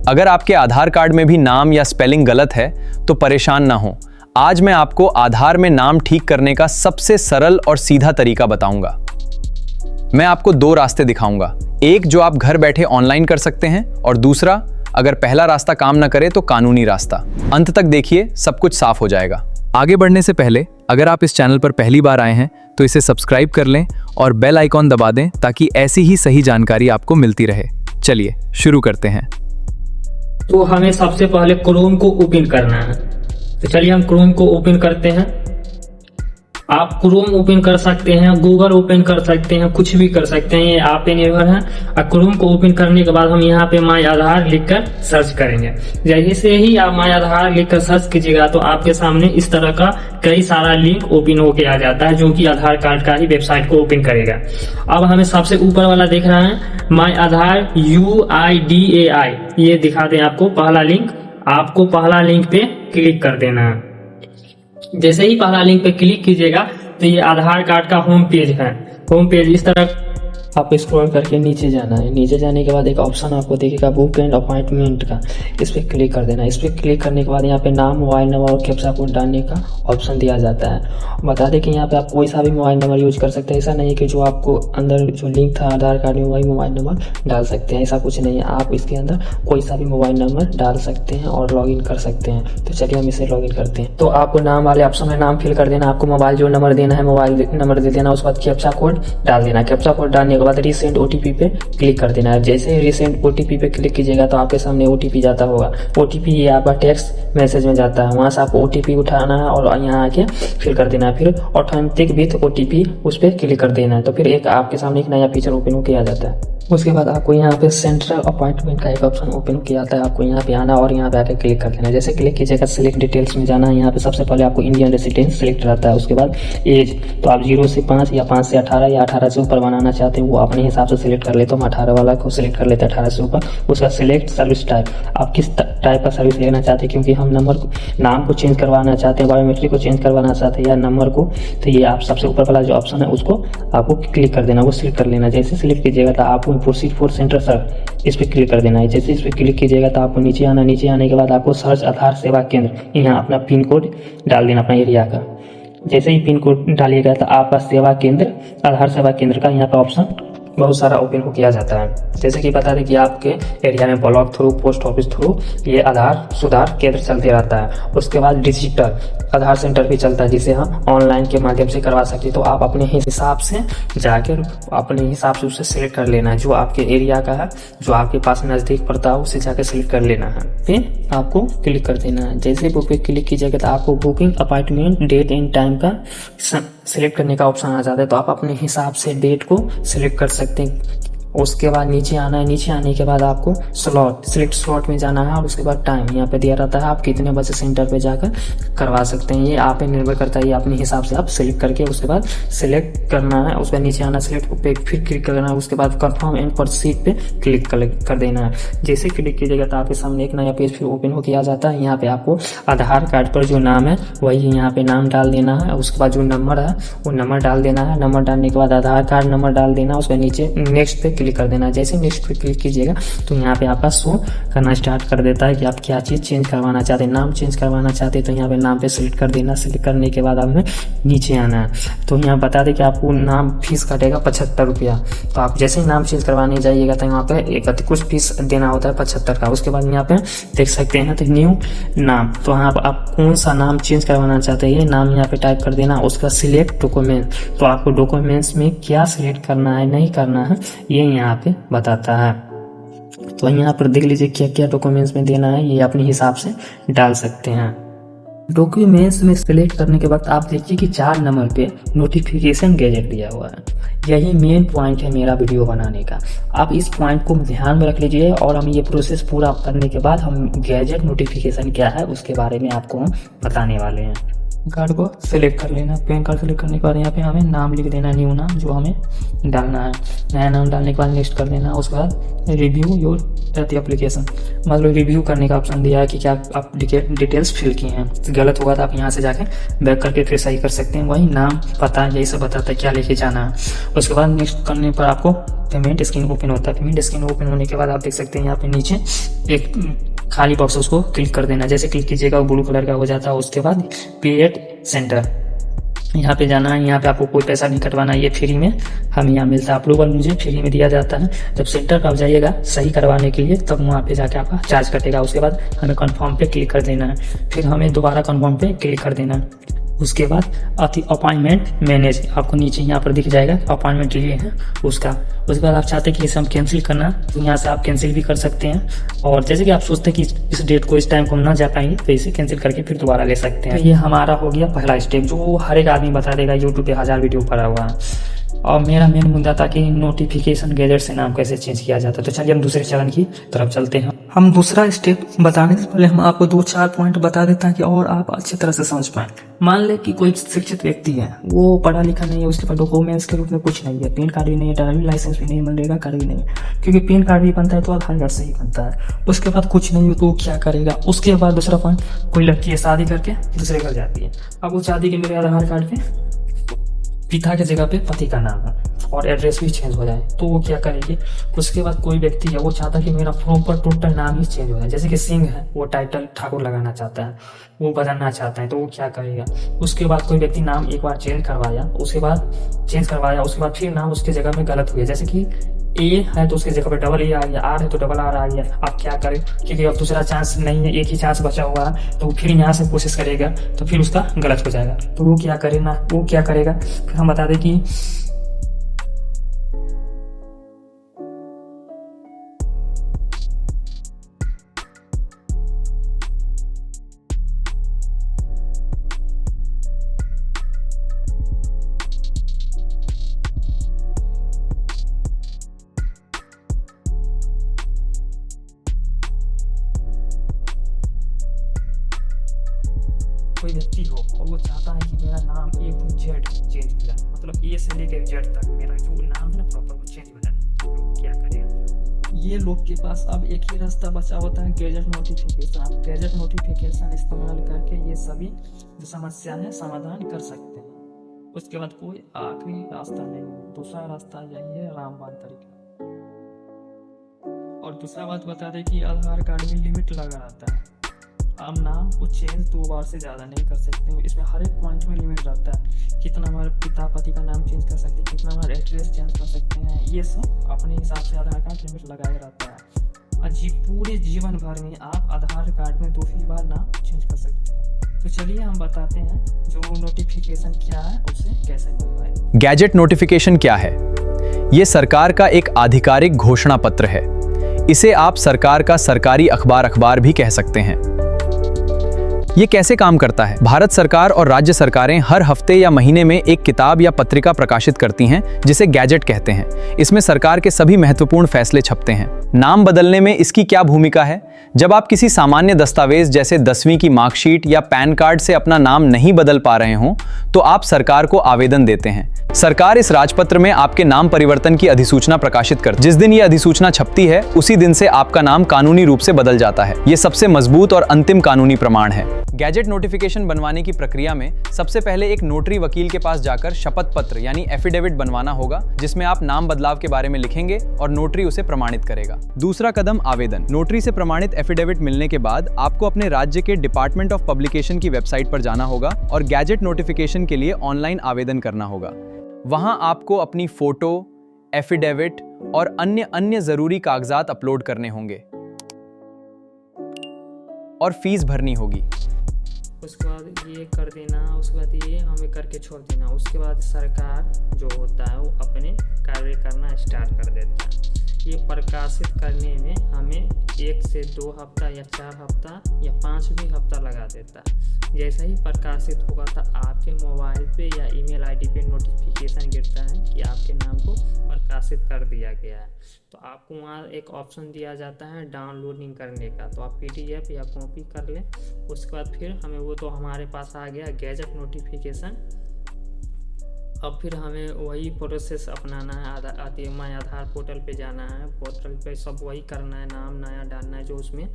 अगर आपके आधार कार्ड में भी नाम या स्पेलिंग गलत है तो परेशान ना हो। आज मैं आपको आधार में नाम ठीक करने का सबसे सरल और सीधा तरीका बताऊंगा। मैं आपको 2 रास्ते दिखाऊंगा, एक जो आप घर बैठे ऑनलाइन कर सकते हैं और दूसरा, अगर पहला रास्ता काम ना करे तो कानूनी रास्ता। अंत तक देखिए, सब कुछ साफ हो जाएगा। आगे बढ़ने से पहले अगर आप इस चैनल पर पहली बार आए हैं तो इसे सब्सक्राइब कर लें और बेल आइकॉन दबा दें ताकि ऐसी ही सही जानकारी आपको मिलती रहे। चलिए शुरू करते हैं। तो हमें सबसे पहले क्रोम को ओपन करना है। तो चलिए हम क्रोम को ओपन करते हैं। आप क्रोम ओपन कर सकते हैं, गूगल ओपन कर सकते हैं, कुछ भी कर सकते हैं, ये आप पे निर्भर है। और क्रोम को ओपन करने के बाद हम यहाँ पे माय आधार लिखकर सर्च करेंगे। जैसे ही आप माय आधार लिखकर सर्च कीजिएगा तो आपके सामने इस तरह का कई सारा लिंक ओपन होके आ जाता है, जो कि आधार कार्ड का ही वेबसाइट को ओपन करेगा। अब हमें सबसे ऊपर वाला देख रहा है माय आधार UIDAI, ये दिखा दें आपको पहला लिंक। आपको पहला लिंक पे क्लिक कर देना है। जैसे ही पहला लिंक पे क्लिक कीजिएगा तो ये आधार कार्ड का होम पेज है। होम पेज इस तरह आप स्क्रॉल करके नीचे जाना है। नीचे जाने के बाद एक ऑप्शन आपको दिखेगा बुक एंड अपॉइंटमेंट का, इस पर क्लिक कर देना। इस पर क्लिक करने के बाद यहाँ पे नाम, मोबाइल नंबर और कैप्चा कोड डालने का ऑप्शन दिया जाता है। बता दें कि यहाँ पे आप कोई सा भी मोबाइल नंबर यूज कर सकते हैं। ऐसा नहीं है कि जो आपको अंदर जो लिंक था आधार कार्ड में वही मोबाइल नंबर डाल सकते हैं, ऐसा कुछ नहीं है। आप इसके अंदर कोई सा भी मोबाइल नंबर डाल सकते हैं और लॉगिन कर सकते हैं। तो चलिए हम इसे लॉगिन करते हैं। तो आपको नाम वाले ऑप्शन में नाम फिल कर देना। आपको मोबाइल जो नंबर देना है मोबाइल नंबर दे देना। उसके बाद कैप्चा कोड डाल देना। कैप्चा कोड डालने के बाद रिसेंट OTP पे क्लिक कर देना है। जैसे ही रिसेंट OTP पे क्लिक कीजिएगा तो आपके सामने OTP जाता होगा। OTP ये आपका टेक्स्ट मैसेज में जाता है, वहाँ से आपको OTP उठाना है और यहाँ आके फिल कर देना है। फिर ऑथेंटिक विथ OTP उस पर क्लिक कर देना है। तो फिर एक आपके सामने एक नया फीचर ओपन होकर आ जाता है। उसके बाद आपको यहाँ पे सेंट्रल अपॉइंटमेंट का एक ऑप्शन ओपन किया जाता है। आपको यहाँ पे आना और यहाँ पे आके क्लिक कर देना है। जैसे क्लिक कीजिएगा सिलेक्ट डिटेल्स में जाना है। यहाँ पे सबसे पहले आपको इंडियन रेसिडेंस सिलेक्ट रहता है। उसके बाद एज, तो आप 0 से 5 या 5 से 18 या 18 से ऊपर बनाना चाहते हैं वो अपने हिसाब से सिलेक्ट कर लेते हो। हम 18 वाला को सिलेक्ट कर लेते हैं, 18 से ऊपर। उसका सिलेक्ट सर्विस टाइप, आप किस टाइप का सर्विस लेना चाहते हैं, क्योंकि हम नाम को चेंज करवाना चाहते हैं, बायोमेट्रिक को चेंज करवाना चाहते हैं या नंबर को, तो ये आप सबसे ऊपर वाला जो ऑप्शन है उसको आपको क्लिक कर देना, वो सिलेक्ट कर लेना। जैसे सिलेक्ट कीजिएगा तो आपको प्रोसीड फॉर सेंटर सर्च इस पर क्लिक कर देना है। जैसे इस पर क्लिक कीजिएगा तो आपको नीचे आना। नीचे आने के बाद आपको सर्च आधार सेवा केंद्र, यहाँ अपना पिन कोड डाल देना अपना एरिया का। जैसे ही पिन कोड डालिएगा तो आपका सेवा केंद्र, आधार सेवा केंद्र का यहाँ पर ऑप्शन बहुत सारा ओपन हो किया जाता है। जैसे कि बता दें कि आपके एरिया में block through, post office through ये आधार सुधार केंद्र चलते रहता है। उसके बाद डिजिटल आधार सेंटर भी चलता है, जिसे हम ऑनलाइन के माध्यम से करवा सकते हैं। तो आप अपने हिसाब से जाकर अपने हिसाब से उसे सिलेक्ट कर लेना है, जो आपके एरिया का है, जो आपके पास नज़दीक पड़ता है उसे जाकर सिलेक्ट कर लेना है। फिर आपको क्लिक कर देना है। जैसे बुक पे क्लिक कीजिएगा तो आपको booking appointment date and time का सिलेक्ट करने का ऑप्शन आ जाता है। तो आप अपने हिसाब से डेट को सिलेक्ट कर सकते हैं। उसके बाद नीचे आना है। नीचे आने के बाद आपको स्लॉट, सिलेक्ट स्लॉट में जाना है और उसके बाद टाइम यहाँ पे दिया रहता है, आप कितने बजे सेंटर पे जाकर करवा सकते हैं। ये आप पे निर्भर करता है, ये अपने हिसाब से आप सिलेक्ट करके उसके बाद सिलेक्ट करना है। उसके बाद नीचे आना, सिलेक्ट पे फिर क्लिक करना है। उसके बाद कंफर्म एंड प्रोसीड पे क्लिक कर देना है। जैसे क्लिक कीजिएगा तो आपके सामने एक नया पेज फिर ओपन हो किया जाता है। यहाँ पे आपको आधार कार्ड पर जो नाम है वही यहाँ पे नाम डाल देना है। उसके बाद जो नंबर है वो नंबर डाल देना है। नंबर डालने के बाद आधार कार्ड नंबर डाल देना है। उसके नीचे नेक्स्ट पे क्लिक कर देना। जैसे नेक्स्ट पे क्लिक कीजिएगा तो यहाँ पे आपका शो करना स्टार्ट कर देता है कि आप क्या चीज़ चेंज करवाना चाहते हैं। नाम चेंज करवाना चाहते हैं तो यहाँ पे नाम पे सिलेक्ट कर देना। सिलेक्ट करने के बाद आपने नीचे आना है। तो यहाँ बता दें कि आपको नाम फीस कटेगा 75 रुपया। तो आप जैसे ही नाम चेंज करवाने जाइएगा तो यहाँ पे एक कुछ फीस देना होता है 75 का। उसके बाद यहाँ पे देख सकते हैं तो न्यू नाम, तो यहाँ पर आप कौन सा नाम चेंज करवाना चाहते हैं ये नाम यहाँ पे टाइप कर देना। उसका सिलेक्ट डॉक्यूमेंट, तो आपको डॉक्यूमेंट्स में क्या सिलेक्ट करना है नहीं करना है ये यहाँ पे बताता है। तो यहाँ पर देख लीजिए क्या क्या डॉक्यूमेंट्स में देना है, ये अपने हिसाब से डाल सकते हैं। डॉक्यूमेंट्स में सिलेक्ट करने के बाद आप देखिए कि 4 नंबर पे नोटिफिकेशन गैजेट दिया हुआ है। यही मेन पॉइंट है मेरा वीडियो बनाने का। आप इस पॉइंट को ध्यान में रख लीजिए और हम ये प्रोसेस पूरा करने के बाद हम गैजेट नोटिफिकेशन क्या है उसके बारे में आपको हम बताने वाले हैं। कार्ड को सिलेक्ट कर लेना। पैन कार्ड सेलेक्ट करने के बाद यहाँ पे हमें नाम लिख देना, न्यू नाम जो हमें डालना है। नया नाम डालने के बाद नेक्स्ट कर देना। उसके बाद रिव्यू योर एप्लीकेशन, मतलब रिव्यू करने का ऑप्शन दिया है कि क्या आप डिटेल्स फिल किए हैं। गलत होगा तो आप यहाँ से जाके बैक करके फिर सही कर सकते हैं। वही नाम पता यही सब बताता है क्या लेके जाना है। उसके बाद नेक्स्ट करने पर आपको पेमेंट स्क्रीन ओपन होता है। पेमेंट स्क्रीन ओपन होने के बाद आप देख सकते हैं यहाँ पे नीचे एक खाली बॉक्स, उसको क्लिक कर देना। जैसे क्लिक कीजिएगा ब्लू कलर का हो जाता है। उसके बाद पे एट सेंटर, यहाँ पे जाना है। यहाँ पे आपको कोई पैसा नहीं कटवाना है, ये फ्री में हमें यहाँ मिलता है। अप्रूवल मुझे फ्री में दिया जाता है। जब सेंटर पर जाइएगा सही करवाने के लिए तब वहाँ पे जाके आपका चार्ज कटेगा। उसके बाद हमें कन्फर्म पे क्लिक कर देना है। फिर हमें दोबारा कन्फर्म पे क्लिक कर देना है। उसके बाद अपॉइंटमेंट मैनेज आपको नीचे यहाँ पर दिख जाएगा, अपॉइंटमेंट लिए हैं उसका। उसके बाद आप चाहते हैं कि इसे हम कैंसिल करना, तो यहाँ से आप कैंसिल भी कर सकते हैं। और जैसे कि आप सोचते हैं कि इस डेट को इस टाइम को हम ना जा पाएंगे तो इसे कैंसिल करके फिर दोबारा ले सकते हैं। ये हमारा हो गया पहला स्टेप, जो हर एक आदमी बता देगा। यूट्यूब पे 1000 वीडियो पड़ा हुआ है। और मेरा मेन मुद्दा था कि नोटिफिकेशन गैजेट से नाम कैसे चेंज किया जाता है। तो चलिए हम दूसरे चरण की तरफ चलते हैं। हम दूसरा स्टेप बताने से पहले हम आपको 2-4 पॉइंट बता देते हैं कि और आप अच्छी तरह से समझ पाएं। मान ले कि कोई शिक्षित व्यक्ति है, वो पढ़ा लिखा नहीं है, उसके पास डॉक्यूमेंट्स के रूप में कुछ नहीं है, पैन कार्ड भी नहीं है, ड्राइविंग लाइसेंस भी नहीं है, मनरेगा कार्ड भी नहीं है। क्योंकि पैन कार्ड भी बनता है तो आधार कार्ड से ही बनता है। उसके बाद कुछ नहीं हो तो वो क्या करेगा। उसके बाद दूसरा पॉइंट, कोई लड़की है शादी करके दूसरे घर जाती है। अब वो चाहती है कि मेरे आधार कार्ड पे पिता के जगह पे पति का नाम है और एड्रेस भी चेंज हो जाए, तो वो क्या करेगी। उसके बाद कोई व्यक्ति है, वो चाहता है कि मेरा प्रॉपर टोटल नाम ही चेंज हो जाए। जैसे कि सिंह है, वो टाइटल ठाकुर लगाना चाहता है, वो बदलना चाहता है, तो वो क्या करेगा। उसके बाद कोई व्यक्ति नाम एक बार चेंज करवाया, उसके बाद फिर नाम उसके जगह में गलत हुआ। जैसे कि ए है तो उसके जगह पे डबल ए आ गया, आर है तो डबल आर आ गया। आप क्या करें, क्योंकि अब दूसरा चांस नहीं है, एक ही चांस बचा हुआ है, तो फिर यहाँ से कोशिश करेगा तो फिर उसका गलत हो जाएगा। तो वो क्या करेगा, फिर हम बता दें कि कोई व्यक्ति हो और वो चाहता है कि मेरा नाम A to Z चेंज हो जाए, मतलब ए से लेकर जेड तक मेरा जो नाम है ना प्रॉपर वो चेंज हो जाए, तो लोग क्या करेगा। ये लोग के पास अब एक ही रास्ता बचा होता है, गैजेट नोटिफिकेशन। आप गैजेट नोटिफिकेशन इस्तेमाल करके ये सभी जो समस्या है समाधान कर सकते हैं। उसके बाद कोई आखिरी रास्ता नहीं है, दूसरा रास्ता यही है, रामबाण तरीका। और दूसरा बात बता दें कि आधार कार्ड में लिमिट लगा रहता है। आप नाम को चेंज 2 बार से ज़्यादा नहीं कर सकते हो। इसमें हर एक पॉइंट में लिमिट रहता है, कितना हमारे पिता पति का नाम चेंज कर सकते हैं, कितना हमारा एड्रेस चेंज कर सकते हैं। ये सब अपने हिसाब से आधार कार्ड लिमिट लगाया रहता है। और पूरे जीवन भर में आप आधार कार्ड में 2 ही बार नाम चेंज कर सकते हैं। तो चलिए हम बताते हैं जो नोटिफिकेशन क्या है, उससे कैसे मिल पाए। गैजेट नोटिफिकेशन क्या है? ये सरकार का एक आधिकारिक घोषणा पत्र है। इसे आप सरकार का सरकारी अखबार भी कह सकते हैं। ये कैसे काम करता है? भारत सरकार और राज्य सरकारें हर हफ्ते या महीने में एक किताब या पत्रिका प्रकाशित करती हैं, जिसे गैजेट कहते हैं। इसमें सरकार के सभी महत्वपूर्ण फैसले छपते हैं। नाम बदलने में इसकी क्या भूमिका है? जब आप किसी सामान्य दस्तावेज जैसे 10वीं की मार्कशीट या पैन कार्ड से अपना नाम नहीं बदल पा रहे हों, तो आप सरकार को आवेदन देते हैं। सरकार इस राजपत्र में आपके नाम परिवर्तन की अधिसूचना प्रकाशित करती है। जिस दिन यह अधिसूचना छपती है, उसी दिन से आपका नाम कानूनी रूप से बदल जाता है। ये सबसे मजबूत और अंतिम कानूनी प्रमाण है। गैजेट नोटिफिकेशन बनवाने की प्रक्रिया में सबसे पहले एक नोटरी वकील के पास जाकर शपथ पत्र यानी एफिडेविट बनवाना होगा, जिसमें आप नाम बदलाव के बारे में लिखेंगे और नोटरी उसे प्रमाणित करेगा। दूसरा कदम आवेदन। नोटरी से प्रमाणित एफिडेविट मिलने के बाद आपको अपने राज्य के डिपार्टमेंट ऑफ पब्लिकेशन की वेबसाइट पर जाना होगा और गैजेट नोटिफिकेशन के लिए ऑनलाइन आवेदन करना होगा। वहां आपको अपनी फोटो, एफिडेविट और अन्य जरूरी कागजात अपलोड करने होंगे और फीस भरनी होगी। उसके बाद ये कर देना, उसके बाद ये हमें करके छोड़ देना। उसके बाद सरकार जो होता है वो अपने कार्य करना स्टार्ट कर देता है। ये प्रकाशित करने में हमें 1 से 2 हफ्ता या 4 हफ्ता या 5 भी हफ्ता लगा देता है। जैसा ही प्रकाशित होगा तो आपके मोबाइल पे या ईमेल आईडी पे नोटिफिकेशन गिरता है कि आपके नाम को प्रकाशित कर दिया गया है। तो आपको वहाँ एक ऑप्शन दिया जाता है डाउनलोडिंग करने का, तो आप PDF या कॉपी कर लें। उसके बाद फिर हमें वो तो हमारे पास आ गया गैजेट नोटिफिकेशन। अब फिर हमें वही प्रोसेस अपनाना है, माई आधार पोर्टल पे जाना है, पोर्टल पे सब वही करना है, नाम नया डालना है जो उसमें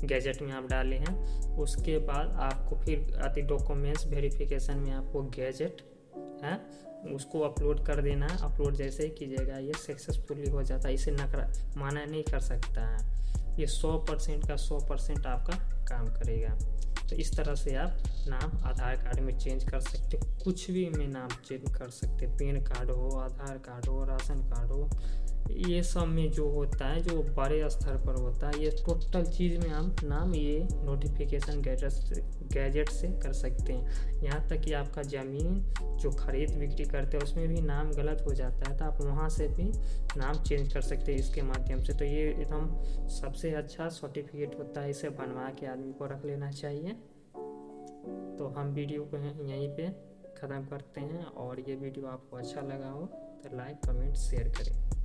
गैजेट में आप डाले हैं। उसके बाद आपको फिर डॉक्यूमेंट्स वेरिफिकेशन में आपको गैजेट है उसको अपलोड कर देना है। अपलोड जैसे ही कीजिएगा ये सक्सेसफुली हो जाता है, इसे माना नहीं कर सकता है। ये 100% का 100% आपका काम करेगा। तो इस तरह से आप नाम आधार कार्ड में चेंज कर सकते हो, कुछ भी में नाम चेंज कर सकते हैं। पैन कार्ड हो, आधार कार्ड हो, राशन कार्ड हो, ये सब में जो होता है जो बड़े स्तर पर होता है, ये टोटल चीज़ में हम नाम ये नोटिफिकेशन गैजेट से कर सकते हैं। यहाँ तक कि आपका ज़मीन जो खरीद बिक्री करते हैं उसमें भी नाम गलत हो जाता है तो आप वहाँ से भी नाम चेंज कर सकते हैं इसके माध्यम से। तो ये एकदम सबसे अच्छा सर्टिफिकेट होता है, इसे बनवा के आदमी को रख लेना चाहिए। तो हम वीडियो को यहीं पे ख़त्म करते हैं, और ये वीडियो आपको अच्छा लगा हो तो लाइक कमेंट शेयर करें।